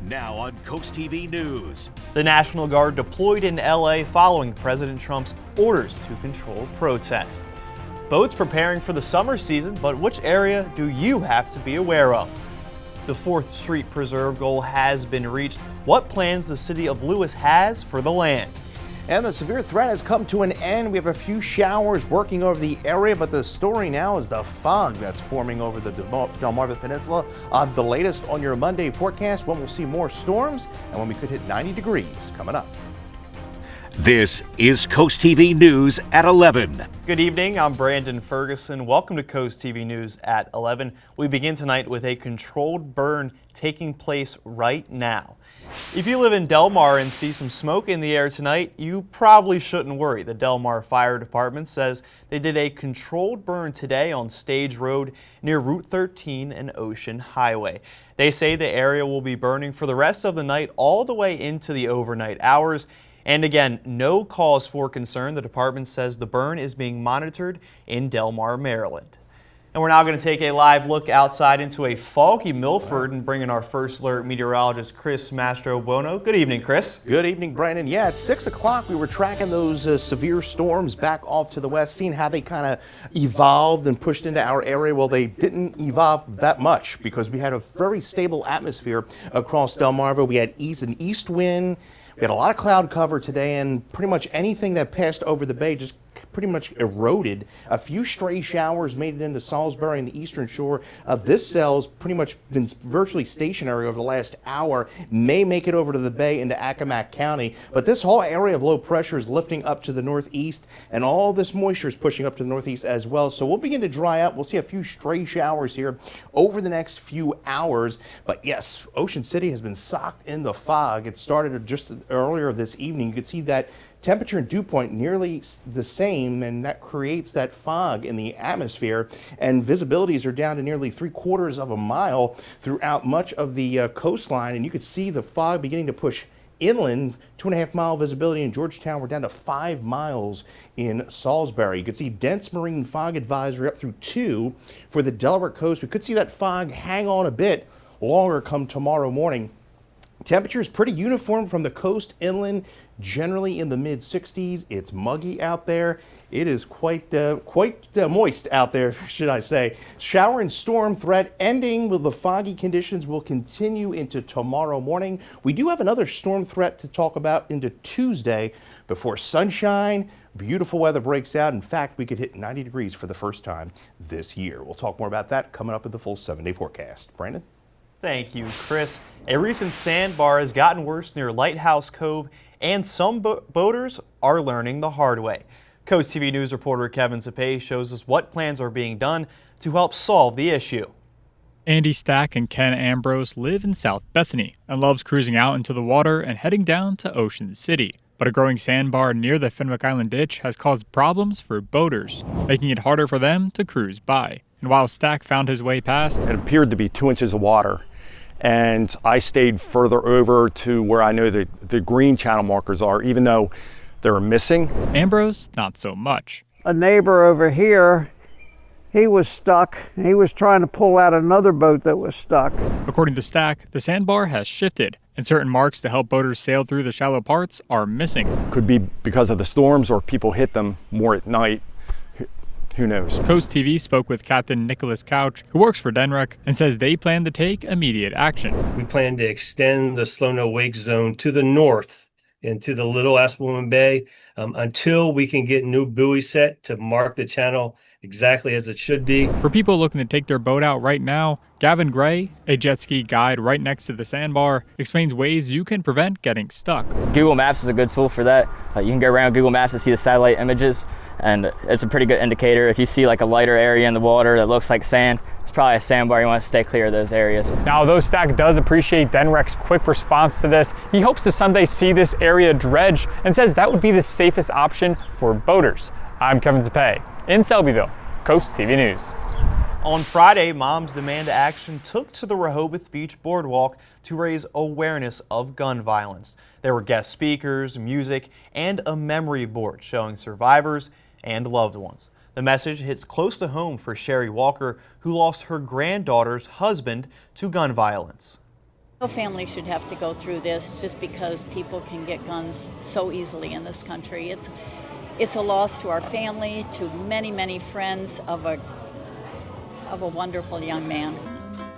Now on CoastTV News. The National Guard deployed in LA following President Trump's orders to control protest. Boats preparing for the summer season, but which area do you have to be aware of? The 4th Street Preserve goal has been reached. What plans the city of Lewis has for the land? And the severe threat has come to an end. We have a few showers working over the area, but the story now is the fog that's forming over the Delmar Peninsula. The latest on your Monday forecast, when we'll see more storms and when we could hit 90 degrees coming up. This is CoastTV News at 11. Good evening, I'm Brandon Ferguson. Welcome to CoastTV News at 11. We begin tonight with a controlled burn taking place right now. If you live in Delmar and see some smoke in the air tonight, you probably shouldn't worry. The Delmar Fire Department says they did a controlled burn today on Stage Road near Route 13 and Ocean Highway. They say the area will be burning for the rest of the night all the way into the overnight hours. And again, no cause for concern. The department says the burn is being monitored in Delmar, Maryland. And we're now going to take a live look outside into a foggy Milford and bring in our first alert meteorologist, Chris Mastrobuono. Good evening, Chris. Good evening, Brandon. Yeah, at 6 o'clock, we were tracking those severe storms back off to the west, seeing how they kind of evolved and pushed into our area. Well, they didn't evolve that much because we had a very stable atmosphere across Delmarva. We had an east wind. We had a lot of cloud cover today, and pretty much anything that passed over the bay just pretty much eroded. A few stray showers made it into Salisbury and the eastern shore. This cell's pretty much been virtually stationary over the last hour, may make it over to the bay into Accomack County, but this whole area of low pressure is lifting up to the northeast, and all this moisture is pushing up to the northeast as well. So we'll begin to dry out. We'll see a few stray showers here over the next few hours. But yes, Ocean City has been socked in the fog. It started just earlier this evening. You could see that temperature and dew point nearly the same, and that creates that fog in the atmosphere, and visibilities are down to nearly 3/4 of a mile throughout much of the coastline, and you could see the fog beginning to push inland. 2.5 mile visibility in Georgetown. We're down to 5 miles in Salisbury. You can see dense marine fog advisory up through 2 for the Delaware coast. We could see that fog hang on a bit longer come tomorrow morning. Temperature is pretty uniform from the coast inland, generally in the mid-60s. It's muggy out there. It is quite moist out there, should I say. Shower and storm threat ending with the foggy conditions will continue into tomorrow morning. We do have another storm threat to talk about into Tuesday before sunshine. Beautiful weather breaks out. In fact, we could hit 90 degrees for the first time this year. We'll talk more about that coming up with the full 7-day forecast. Brandon? Thank you, Chris. A recent sandbar has gotten worse near Lighthouse Cove, and some boaters are learning the hard way. CoastTV News reporter Kevin Sapay shows us what plans are being done to help solve the issue. Andy Stack and Ken Ambrose live in South Bethany and loves cruising out into the water and heading down to Ocean City. But a growing sandbar near the Fenwick Island ditch has caused problems for boaters, making it harder for them to cruise by. And while Stack found his way past, it appeared to be 2 inches of water. And I stayed further over to where I know the green channel markers are, even though they were missing. Ambrose, not so much. A neighbor over here, he was stuck. He was trying to pull out another boat that was stuck. According to Stack, the sandbar has shifted, and certain marks to help boaters sail through the shallow parts are missing. Could be because of the storms or people hit them more at night. Who knows? CoastTV spoke with Captain Nicholas Couch, who works for DENREC, and says they plan to take immediate action. We plan to extend the slow no wake zone to the north into the Little Asplundh Bay until we can get new buoys set to mark the channel exactly as it should be. For people looking to take their boat out right now, Gavin Gray, a jet ski guide right next to the sandbar, explains ways you can prevent getting stuck. Google Maps is a good tool for that. You can go around Google Maps and see the satellite images, and it's a pretty good indicator. If you see like a lighter area in the water that looks like sand, it's probably a sandbar. You want to stay clear of those areas. Now, although Stack does appreciate DENREC's quick response to this, he hopes to someday see this area dredged and says that would be the safest option for boaters. I'm Kevin Zapay in Selbyville, CoastTV News. On Friday, Moms Demand Action took to the Rehoboth Beach Boardwalk to raise awareness of gun violence. There were guest speakers, music, and a memory board showing survivors and loved ones. The message hits close to home for Sherry Walker, who lost her granddaughter's husband to gun violence. No family should have to go through this just because people can get guns so easily in this country. It's a loss to our family, to many, many friends of a wonderful young man.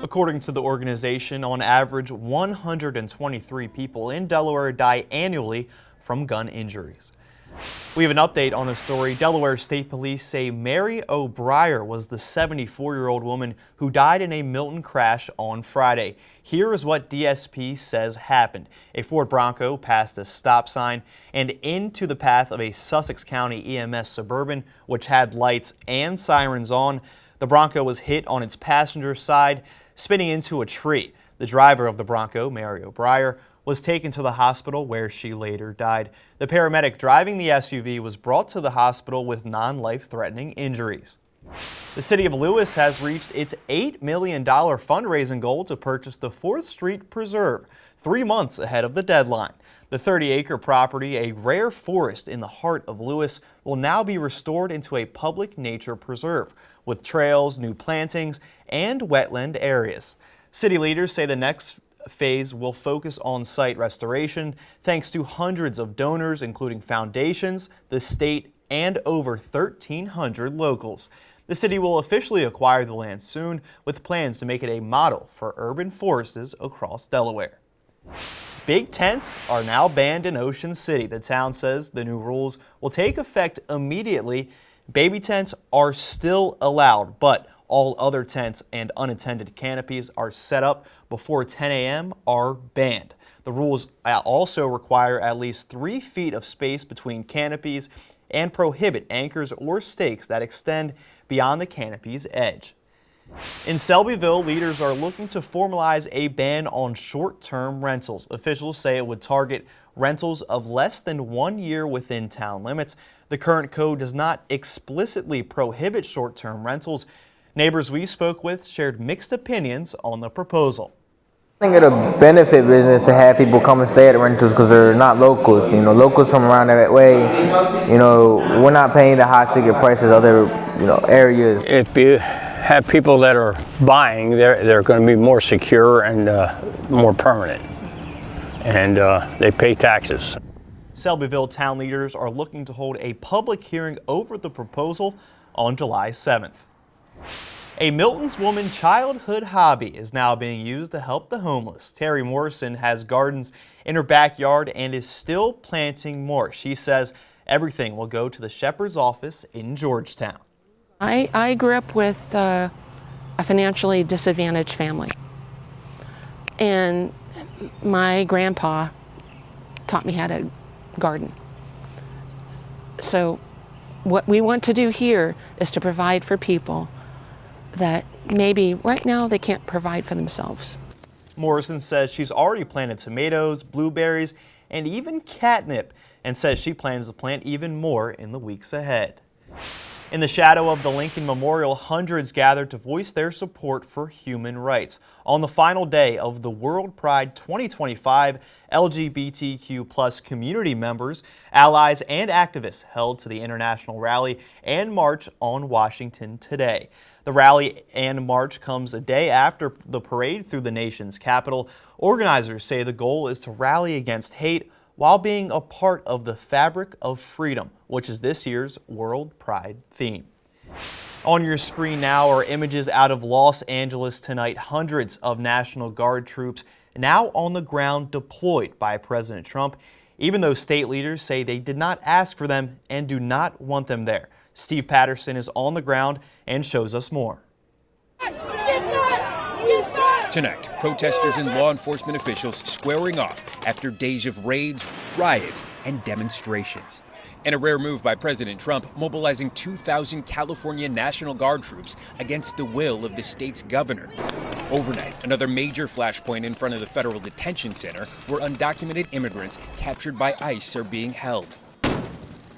According to the organization, on average, 123 people in Delaware die annually from gun injuries. We have an update on the story. Delaware State Police say Mary O'Brien was the 74-year-old woman who died in a Milton crash on Friday. Here is what DSP says happened. A Ford Bronco passed a stop sign and into the path of a Sussex County EMS Suburban, which had lights and sirens on. The Bronco was hit on its passenger side, spinning into a tree. The driver of the Bronco, Mary O'Brien, was taken to the hospital where she later died. The paramedic driving the SUV was brought to the hospital with non-life-threatening injuries. The city of Lewis has reached its $8 million fundraising goal to purchase the 4th Street Preserve 3 months ahead of the deadline. The 30-acre property, a rare forest in the heart of Lewis, will now be restored into a public nature preserve with trails, new plantings, and wetland areas. City leaders say the next phase will focus on site restoration thanks to hundreds of donors, including foundations, the state, and over 1,300 locals. The city will officially acquire the land soon, with plans to make it a model for urban forests across Delaware. Big tents are now banned in Ocean City. The town says the new rules will take effect immediately. Baby tents are still allowed, but all other tents and unattended canopies are set up before 10 a.m. are banned. The rules also require at least 3 feet of space between canopies and prohibit anchors or stakes that extend beyond the canopy's edge. In Selbyville, leaders are looking to formalize a ban on short-term rentals. Officials say it would target rentals of less than 1 year within town limits. The current code does not explicitly prohibit short-term rentals. Neighbors we spoke with shared mixed opinions on the proposal. I think it'll benefit business to have people come and stay at the rentals because they're not locals. You know, locals from around that way, you know, we're not paying the high ticket prices other, areas. If you have people that are buying, they're going to be more secure and more permanent, and they pay taxes. Selbyville town leaders are looking to hold a public hearing over the proposal on July 7th. A Milton's Woman childhood hobby is now being used to help the homeless. Terry Morrison has gardens in her backyard and is still planting more. She says everything will go to the shepherd's office in Georgetown. I grew up with a financially disadvantaged family, and my grandpa taught me how to garden. So what we want to do here is to provide for people that maybe right now they can't provide for themselves. Morrison says she's already planted tomatoes, blueberries, and even catnip, and says she plans to plant even more in the weeks ahead. In the shadow of the Lincoln Memorial, hundreds gathered to voice their support for human rights. On the final day of the World Pride 2025, LGBTQ+ community members, allies, and activists held to the international rally and march on Washington today. The rally and march comes a day after the parade through the nation's capital. Organizers say the goal is to rally against hate while being a part of the fabric of freedom, which is this year's World Pride theme. On your screen now are images out of Los Angeles tonight. Hundreds of National Guard troops now on the ground deployed by President Trump, even though state leaders say they did not ask for them and do not want them there. Steve Patterson is on the ground and shows us more. Tonight, protesters and law enforcement officials squaring off after days of raids, riots, and demonstrations. And a rare move by President Trump, mobilizing 2,000 California National Guard troops against the will of the state's governor. Overnight, another major flashpoint in front of the federal detention center where undocumented immigrants captured by ICE are being held.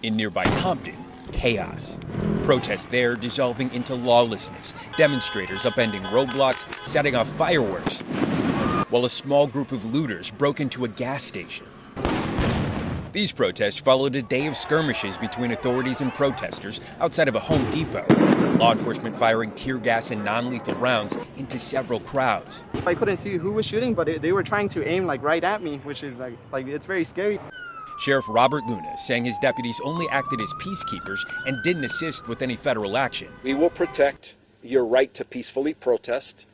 In nearby Compton, chaos. Protests there dissolving into lawlessness, demonstrators upending roadblocks, setting off fireworks, while a small group of looters broke into a gas station. These protests followed a day of skirmishes between authorities and protesters outside of a Home Depot. Law enforcement firing tear gas and non-lethal rounds into several crowds. I couldn't see who was shooting, but they were trying to aim like right at me, which is like it's very scary. Sheriff Robert Luna saying his deputies only acted as peacekeepers and didn't assist with any federal action. We will protect your right to peacefully protest,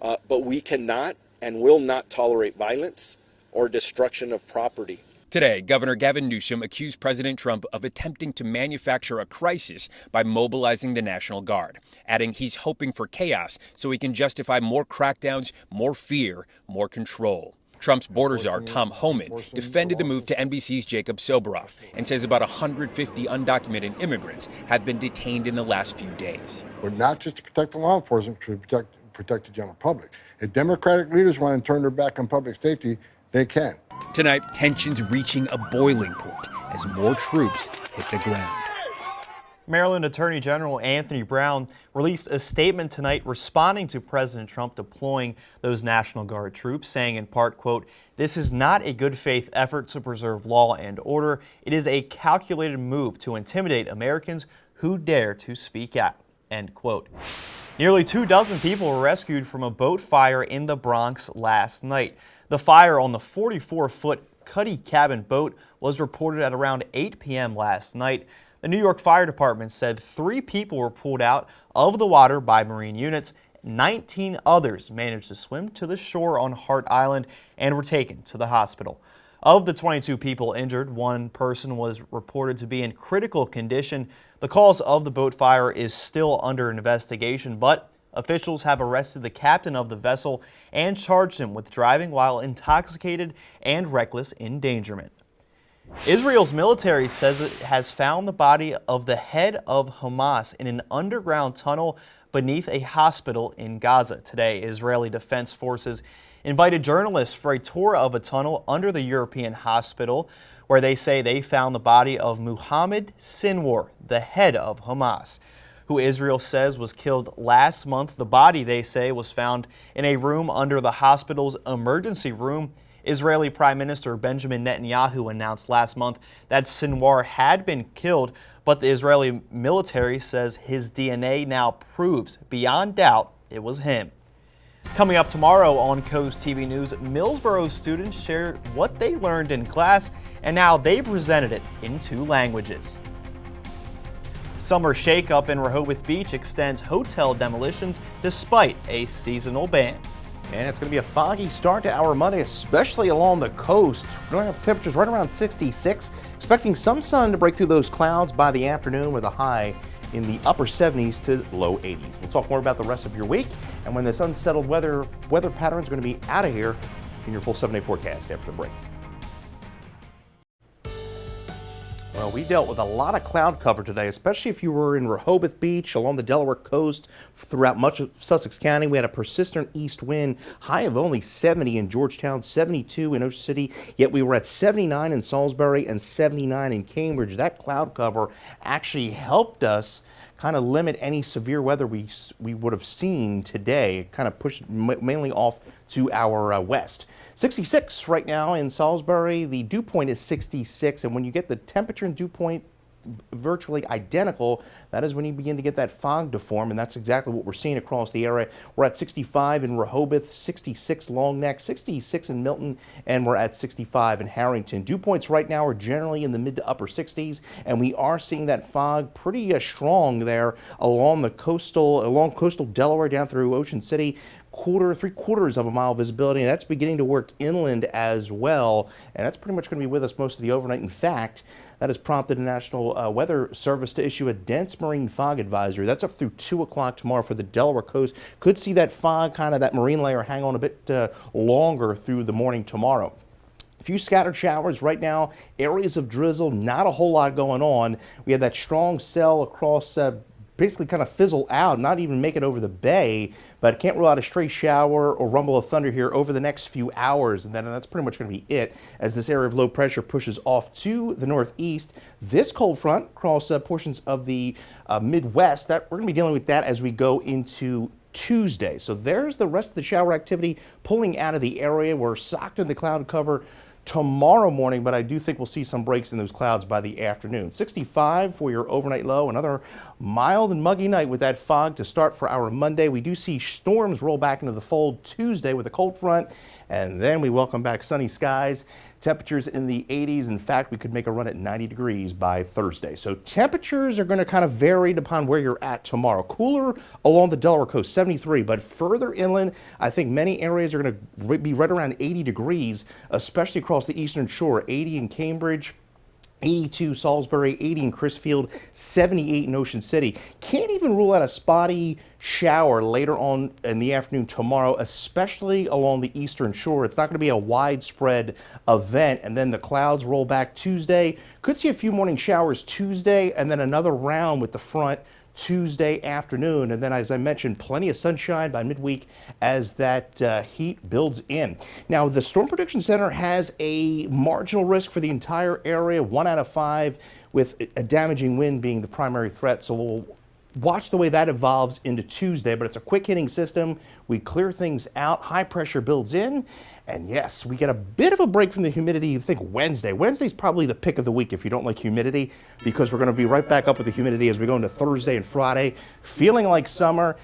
but we cannot and will not tolerate violence or destruction of property. Today, Governor Gavin Newsom accused President Trump of attempting to manufacture a crisis by mobilizing the National Guard, adding he's hoping for chaos so he can justify more crackdowns, more fear, more control. Trump's border czar, Tom Homan, defended the move to NBC's Jacob Soboroff and says about 150 undocumented immigrants have been detained in the last few days. But not just to protect the law enforcement, to protect the general public. If Democratic leaders want to turn their back on public safety, they can. Tonight, tensions reaching a boiling point as more troops hit the ground. Maryland Attorney General Anthony Brown released a statement tonight responding to President Trump deploying those National Guard troops, saying in part, quote, "This is not a good faith effort to preserve law and order. It is a calculated move to intimidate Americans who dare to speak out," end quote. Nearly 24 people were rescued from a boat fire in the Bronx last night. The fire on the 44-foot Cuddy Cabin boat was reported at around 8 p.m. last night. The New York Fire Department said 3 people were pulled out of the water by Marine units. 19 others managed to swim to the shore on Hart Island and were taken to the hospital. Of the 22 people injured, 1 person was reported to be in critical condition. The cause of the boat fire is still under investigation, but officials have arrested the captain of the vessel and charged him with driving while intoxicated and reckless endangerment. Israel's military says it has found the body of the head of Hamas in an underground tunnel beneath a hospital in Gaza. Today, Israeli Defense Forces invited journalists for a tour of a tunnel under the European hospital, where they say they found the body of Mohammed Sinwar, the head of Hamas, who Israel says was killed last month. The body, they say, was found in a room under the hospital's emergency room. Israeli Prime Minister Benjamin Netanyahu announced last month that Sinwar had been killed, but the Israeli military says his DNA now proves beyond doubt it was him. Coming up tomorrow on CoastTV News, Millsboro students shared what they learned in class, and now they presented it in 2 languages. Summer shakeup in Rehoboth Beach extends hotel demolitions despite a seasonal ban. And it's going to be a foggy start to our Monday, especially along the coast. We're going to have temperatures right around 66. Expecting some sun to break through those clouds by the afternoon with a high in the upper 70s to low 80s. We'll talk more about the rest of your week and when this unsettled weather pattern is going to be out of here in your full 7-day forecast after the break. Well, we dealt with a lot of cloud cover today, especially if you were in Rehoboth Beach, along the Delaware coast, throughout much of Sussex County. We had a persistent east wind, high of only 70 in Georgetown, 72 in Ocean City, yet we were at 79 in Salisbury and 79 in Cambridge. That cloud cover actually helped us kind of limit any severe weather we would have seen today. It kind of pushed mainly off to our west. 66 right now in Salisbury. The dew point is 66, and when you get the temperature and dew point virtually identical, that is when you begin to get that fog to form, and that's exactly what we're seeing across the area. We're at 65 in Rehoboth, 66 Long Neck, 66 in Milton, and we're at 65 in Harrington. Dew points right now are generally in the mid to upper 60s, and we are seeing that fog pretty strong there along coastal Delaware down through Ocean City. 3/4 of a mile visibility, and that's beginning to work inland as well, and that's pretty much going to be with us most of the overnight. In fact, that has prompted the National Weather Service to issue a dense marine fog advisory. That's up through 2 o'clock tomorrow for the Delaware coast. Could see that fog, kind of that marine layer, hang on a bit longer through the morning tomorrow. A few scattered showers right now, areas of drizzle, not a whole lot going on. We had that strong cell across basically kind of fizzle out, not even make it over the bay, but can't rule out a stray shower or rumble of thunder here over the next few hours, and then that's pretty much going to be it as this area of low pressure pushes off to the northeast. This cold front across portions of the Midwest, that we're going to be dealing with that as we go into Tuesday. So there's the rest of the shower activity pulling out of the area. We're socked in the cloud cover tomorrow morning, but I do think we'll see some breaks in those clouds by the afternoon. 65 for your overnight low. Another mild and muggy night with that fog to start for our Monday. We do see storms roll back into the fold Tuesday with a cold front, and then we welcome back sunny skies. Temperatures in the 80s. In fact, we could make a run at 90 degrees by Thursday. So temperatures are going to kind of vary upon where you're at tomorrow. Cooler along the Delaware coast, 73, but further inland, I think many areas are going to be right around 80 degrees, especially across the eastern shore. 80 in Cambridge, 82 Salisbury, 80 in Crisfield, 78 in Ocean City. Can't even rule out a spotty shower later on in the afternoon tomorrow, especially along the eastern shore. It's not going to be a widespread event, and then the clouds roll back Tuesday. Could see a few morning showers Tuesday, and then another round with the front Tuesday afternoon, and then, as I mentioned, plenty of sunshine by midweek as that heat builds in. Now, the Storm Prediction Center has a marginal risk for the entire area, 1 out of 5, with a damaging wind being the primary threat. So we'll watch the way that evolves into Tuesday, but it's a quick hitting system. We clear things out, high pressure builds in, and yes, we get a bit of a break from the humidity. You think Wednesday. Wednesday's probably the pick of the week if you don't like humidity, because we're going to be right back up with the humidity as we go into Thursday and Friday, feeling like summer,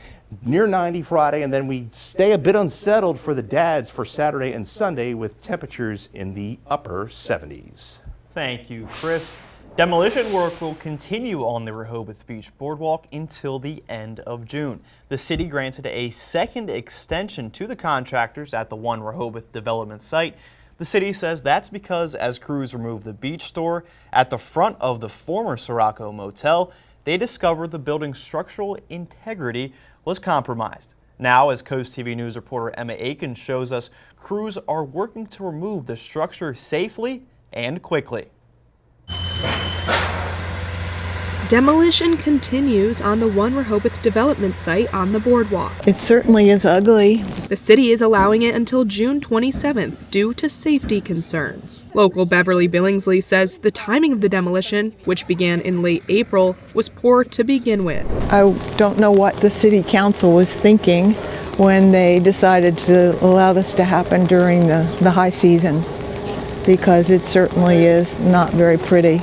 near 90 Friday, and then we stay a bit unsettled for the dads for Saturday and Sunday with temperatures in the upper 70s. Thank you, Chris. Demolition work will continue on the Rehoboth Beach Boardwalk until the end of June. The city granted a second extension to the contractors at the One Rehoboth development site. The city says that's because as crews removed the beach store at the front of the former Sirocco Motel, they discovered the building's structural integrity was compromised. Now, as Coast TV News reporter Emma Aiken shows us, crews are working to remove the structure safely and quickly. Demolition continues on the One Rehoboth development site on the boardwalk. It certainly is ugly. The city is allowing it until June 27th due to safety concerns. Local Beverly Billingsley says the timing of the demolition, which began in late April, was poor to begin with. I don't know what the city council was thinking when they decided to allow this to happen during the high season, because it certainly is not very pretty.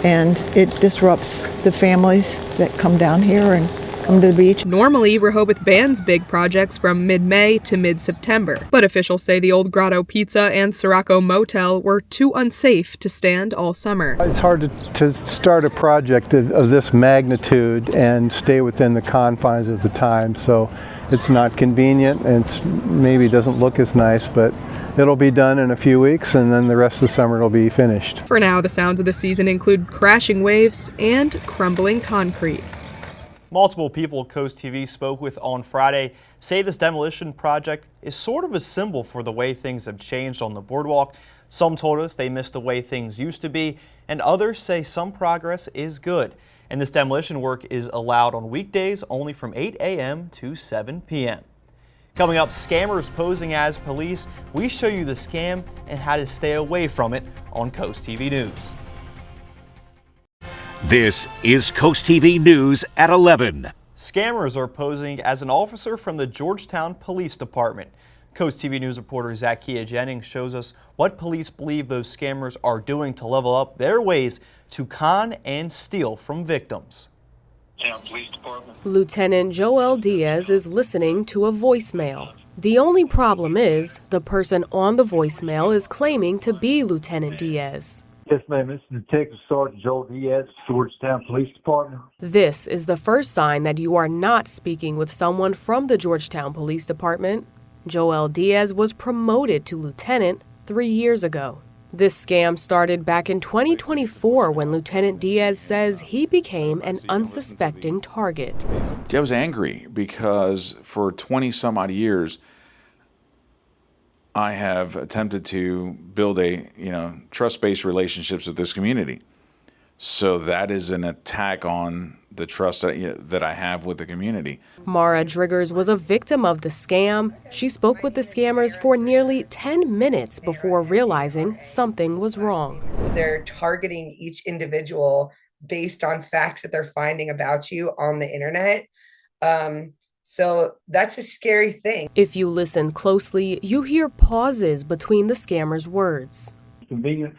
And it disrupts the families that come down here and come to the beach. Normally, Rehoboth bans big projects from mid-May to mid-September, but officials say the Old Grotto Pizza and Sirocco Motel were too unsafe to stand all summer. It's hard to start a project of this magnitude and stay within the confines of the time, so it's not convenient and maybe doesn't look as nice, but it'll be done in a few weeks, and then the rest of the summer it'll be finished. For now, the sounds of the season include crashing waves and crumbling concrete. Multiple people Coast TV spoke with on Friday say this demolition project is sort of a symbol for the way things have changed on the boardwalk. Some told us they miss the way things used to be, and others say some progress is good. And this demolition work is allowed on weekdays only from 8 a.m. to 7 p.m. Coming up, scammers posing as police. We show you the scam and how to stay away from it on Coast TV News. This is Coast TV News at 11. Scammers are posing as an officer from the Georgetown Police Department. Coast TV News reporter Zakia Jennings shows us what police believe those scammers are doing to level up their ways to con and steal from victims. Lieutenant Joel Diaz is listening to a voicemail. The only problem is the person on the voicemail is claiming to be Lieutenant Diaz. Yes, ma'am. This is Detective Sergeant Joel Diaz, Georgetown Police Department. This is the first sign that you are not speaking with someone from the Georgetown Police Department. Joel Diaz was promoted to lieutenant 3 years ago. This scam started back in 2024 when Lieutenant Diaz says he became an unsuspecting target. I was angry because for 20 some odd years, I have attempted to build trust-based relationships with this community. So that is an attack on the trust that I have with the community. Mara Driggers was a victim of the scam. She spoke with the scammers for nearly 10 minutes before realizing something was wrong. They're targeting each individual based on facts that they're finding about you on the internet. So that's a scary thing. If you listen closely, you hear pauses between the scammers' words. convenience,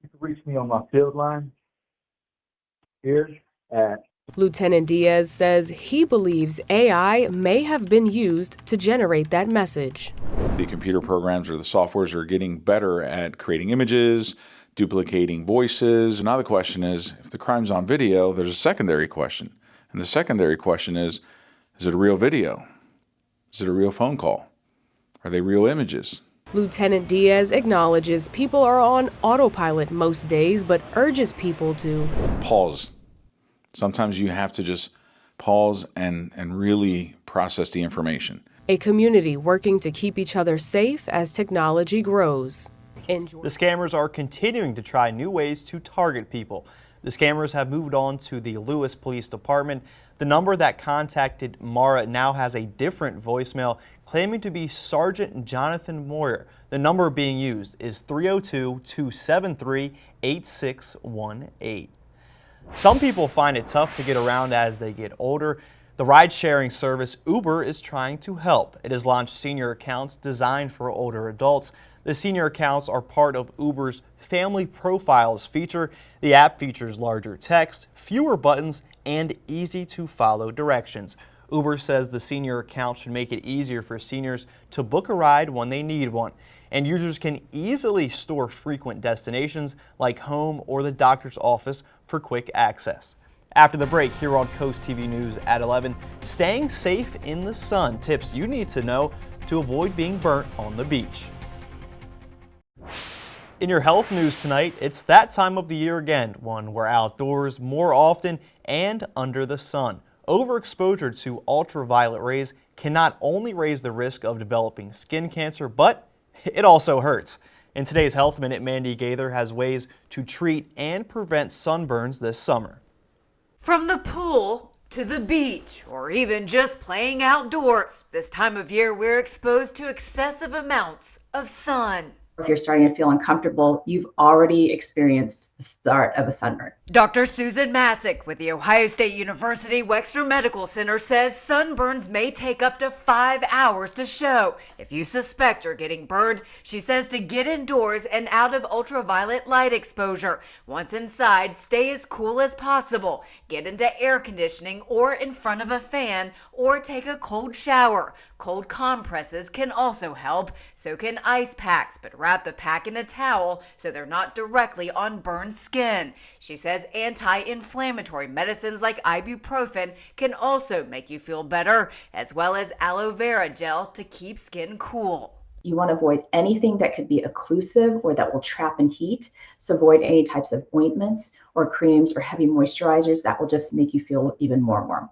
you can reach me on my field line here at. Lieutenant Diaz says he believes AI may have been used to generate that message. The computer programs or the softwares are getting better at creating images, duplicating voices. Now the question is, if the crime's on video, there's a secondary question. And the secondary question is it a real video? Is it a real phone call? Are they real images? Lieutenant Diaz acknowledges people are on autopilot most days, but urges people to pause. Sometimes you have to just pause and really process the information. A community working to keep each other safe as technology grows. The scammers are continuing to try new ways to target people. The scammers have moved on to the Lewis Police Department. The number that contacted Mara now has a different voicemail claiming to be Sergeant Jonathan Moyer. The number being used is 302-273-8618. Some people find it tough to get around as they get older. The ride-sharing service Uber is trying to help. It has launched senior accounts designed for older adults. The senior accounts are part of Uber's Family Profiles feature. The app features larger text, fewer buttons, and easy-to-follow directions. Uber says the senior account should make it easier for seniors to book a ride when they need one. And users can easily store frequent destinations like home or the doctor's office for quick access. After the break, here on Coast TV News at 11, staying safe in the sun, tips you need to know to avoid being burnt on the beach. In your health news tonight, it's that time of the year again, one we're outdoors more often and under the sun. Overexposure to ultraviolet rays can not only raise the risk of developing skin cancer, but it also hurts. In today's Health Minute, Mandy Gaither has ways to treat and prevent sunburns this summer. From the pool to the beach, or even just playing outdoors, this time of year we're exposed to excessive amounts of sun. If you're starting to feel uncomfortable, you've already experienced the start of a sunburn. Dr. Susan Masick with the Ohio State University Wexner Medical Center says sunburns may take up to 5 hours to show. If you suspect you're getting burned, she says to get indoors and out of ultraviolet light exposure. Once inside, stay as cool as possible. Get into air conditioning or in front of a fan, or take a cold shower. Cold compresses can also help, so can ice packs, but wrap the pack in a towel so they're not directly on burned skin. She says anti-inflammatory medicines like ibuprofen can also make you feel better, as well as aloe vera gel to keep skin cool. You want to avoid anything that could be occlusive or that will trap in heat. So avoid any types of ointments or creams or heavy moisturizers that will just make you feel even more warm.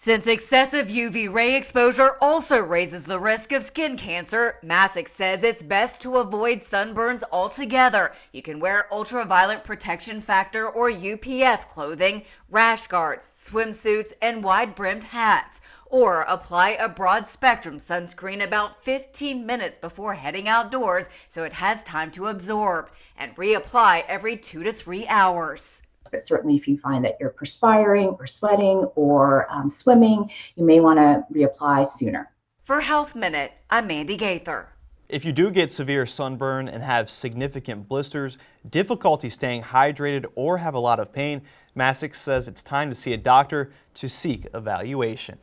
Since excessive UV ray exposure also raises the risk of skin cancer, Masick says it's best to avoid sunburns altogether. You can wear ultraviolet protection factor or UPF clothing, rash guards, swimsuits, and wide-brimmed hats, or apply a broad spectrum sunscreen about 15 minutes before heading outdoors so it has time to absorb, and reapply every 2 to 3 hours. But certainly if you find that you're perspiring or sweating or swimming, you may want to reapply sooner. For Health Minute, I'm Mandy Gaither. If you do get severe sunburn and have significant blisters, difficulty staying hydrated, or have a lot of pain, Masick says it's time to see a doctor to seek evaluation.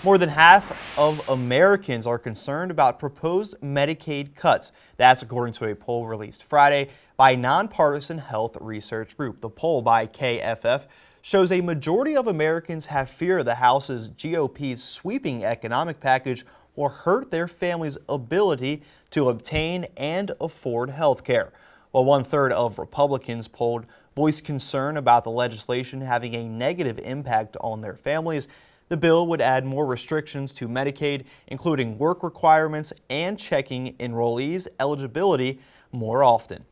More than half of Americans are concerned about proposed Medicaid cuts. That's according to a poll released Friday by a nonpartisan health research group. The poll by KFF shows a majority of Americans have fear the House's GOP's sweeping economic package will hurt their family's ability to obtain and afford health care. While 1/3 of Republicans polled voiced concern about the legislation having a negative impact on their families, the bill would add more restrictions to Medicaid, including work requirements and checking enrollees' eligibility more often.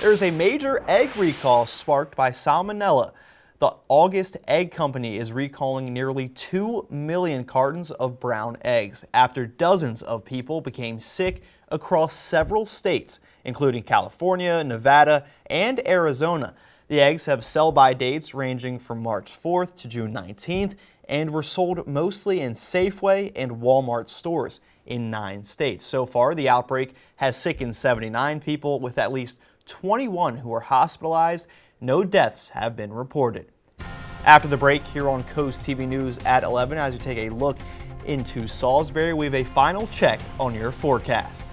There's a major egg recall sparked by salmonella. The August Egg Company is recalling nearly 2 million cartons of brown eggs after dozens of people became sick across several states, including California, Nevada, and Arizona. The eggs have sell-by dates ranging from March 4th to June 19th and were sold mostly in Safeway and Walmart stores. in 9 states. So far, the outbreak has sickened 79 people, with at least 21 who are hospitalized. No deaths have been reported. After the break, here on Coast TV News at 11, as we take a look into Salisbury, we have a final check on your forecast.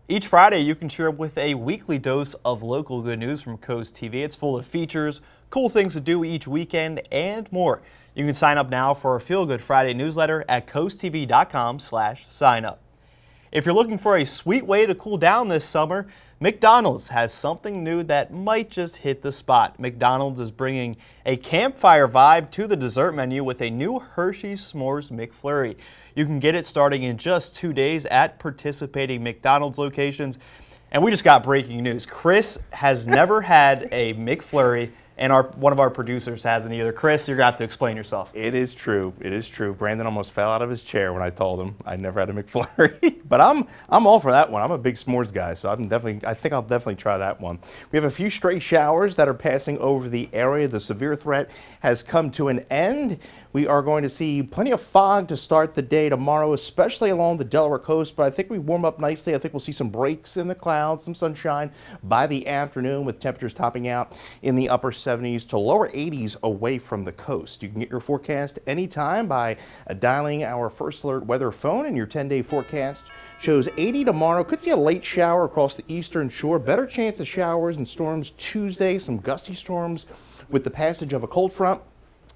Each Friday, you can cheer up with a weekly dose of local good news from Coast TV. It's full of features, cool things to do each weekend, and more. You can sign up now for our Feel Good Friday newsletter at coasttv.com/signup. If you're looking for a sweet way to cool down this summer, McDonald's has something new that might just hit the spot. McDonald's is bringing a campfire vibe to the dessert menu with a new Hershey's S'mores McFlurry. You can get it starting in just 2 days at participating McDonald's locations. And we just got breaking news. Chris has never had a McFlurry, and one of our producers hasn't either. Chris, you're going to have to explain yourself. It is true. It is true. Brandon almost fell out of his chair when I told him I never had a McFlurry. But I'm all for that one. I'm a big s'mores guy, so I think I'll definitely try that one. We have a few stray showers that are passing over the area. The severe threat has come to an end. We are going to see plenty of fog to start the day tomorrow, especially along the Delaware coast, but I think we warm up nicely. I think we'll see some breaks in the clouds, some sunshine by the afternoon, with temperatures topping out in the upper 70s to lower 80s away from the coast. You can get your forecast anytime by dialing our First Alert weather phone, and your 10-day forecast shows 80 tomorrow. Could see a late shower across the eastern shore. Better chance of showers and storms Tuesday, some gusty storms with the passage of a cold front.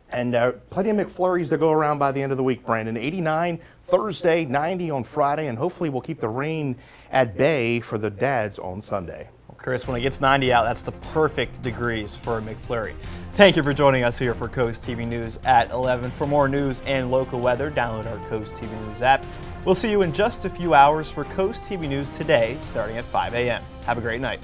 And plenty of McFlurries to go around by the end of the week, Brandon. 89 Thursday, 90 on Friday, and hopefully we'll keep the rain at bay for the dads on Sunday. Well, Chris, when it gets 90 out, that's the perfect degrees for a McFlurry. Thank you for joining us here for Coast TV News at 11. For more news and local weather, download our Coast TV News app. We'll see you in just a few hours for Coast TV News today, starting at 5 a.m. Have a great night.